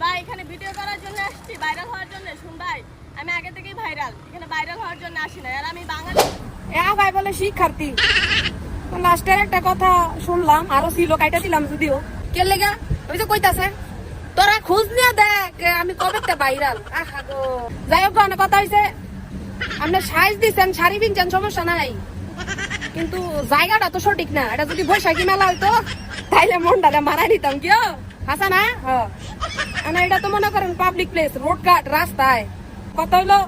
ভাই এখানে ভিডিও করার জন্য আসছি, ভাইরাল হওয়ার জন্য। শুন ভাই, আমি আগে থেকেই ভাইরাল, এখানে ভাইরাল হওয়ার জন্য আসি না। আর আমি বাঙালি। ভাই বলে শিক্ষার্থী। লাস্টের একটা কথা শুনলাম, আরো ছিল কাইটা দিলাম যদিও। কে লেগা ওই যে কইতাছে তোরা খোঁজ নিয়ে দেখ আমি কবে ভাইরাল। আহা গো, যাই হোক অনেক কথা হয়েছে। আপনি সাইজ দিচ্ছেন, শাড়ি পিনছেন, সমস্যা নাই, কিন্তু জায়গাটা তো সঠিক না। এটা যদি বৈশাখী মেলা হইতো তাইলে মনটা মারাই নিতাম। কেউ হাসা না? এটা তো মনে করেন পাবলিক প্লেস, রোড ঘাট, রাস্তায়। কথা হইলো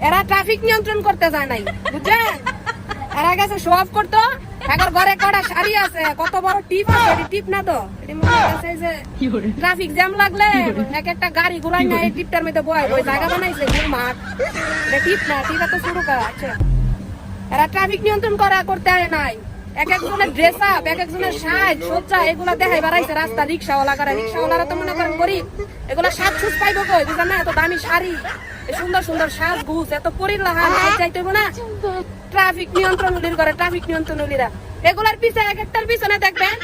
এরা ট্রাফিক নিয়ন্ত্রণ করতে যায় নাই, বুঝছেন? এরা গেছে শো অফ করতো। এখন ঘরে কটা শাড়ি আছে, কত বড় টিপ আছে, টিপ না তো ট্রাফিক জ্যাম লাগলে এক একটা গাড়ি ঘুরাই না, এই টিপটার মধ্যে বয় ওই জায়গা বানাইছে ঘুর মাঠ। এটা টিপ না, টিপ তো শুরু করা আছে। এরা ট্রাফিক নিয়ন্ত্রণ করতে হয় নাই। এক একজনের ড্রেস আপ, এক একজনের সাজ সজ্জা এগুলা দেখাই বাড়াইছে রাস্তা। রিক্সাওয়ালা করে, রিক্সাওয়ালারা তো মনে করেন গরিব, এগুলা সাজ সুজ পাইবো কই? বুঝলেন না? এত দামি শাড়ি, সুন্দর সুন্দর সাজ গুছ, এত পরিলাহান চাইতে না। ট্রাফিক নিয়ন্ত্রণ করে, ট্রাফিক নিয়ন্ত্রণ এগুলার পিছনে এক একটার পিছনে দেখবেন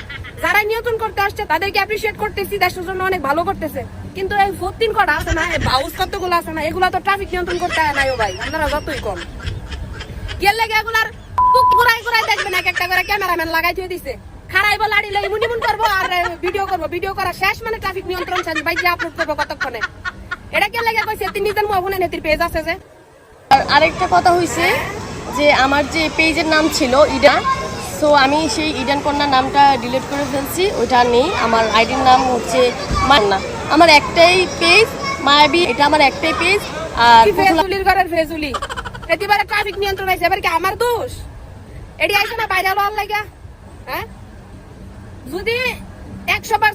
যারা নিয়ন্ত্রণ করতে আসছে তাদেরকে অ্যাপ্রিসিয়েট করতেছি, দেশের জন্য অনেক ভালো করতেছে। কিন্তু এই 14 কটা আছে না, এই বাউস কতগুলো আছে না, এগুলা তো ট্রাফিক নিয়ন্ত্রণ করতে হয় না। ও ভাই আপনারা যতই কম গেল লেগে এগুলার ঘুরাই ঘুরাই দেখবেন এক একটা করে ক্যামেরাম্যান লাগাই দিয়ে দিছে। খারাইবো লাড়ি লই মুনিমুন করবো আর ভিডিও করবো। ভিডিও করা শেষ মানে ট্রাফিক নিয়ন্ত্রণ শেষ। ভাই যে আপলোড করবো কতক্ষণে? এটা কে লেগে কইছে? তিনি নিজের মোবাইলে নেতির পেজ আছে যে। আর আরেকটা কথা হইছে যে আমার যে পেজের নাম ছিল ইডান, সো আমি সেই ইডান কন্যার নামটা ডিলিট করে ফেলছি, ওইটা নেই। আমার আইডির নাম হচ্ছে মান্না। আমার একটাই পেজ মায়াবী, এটা আমার একটাই পেজ। আর ফেজুলির ঘরের ফেজুলি এবারে ট্রাফিক নিয়ন্ত্রণ আছে, এবার কি আমার দোষ? এটি আইসে না বাইরে হওয়ার লাগা? হ্যাঁ, যদি 100 ভাগ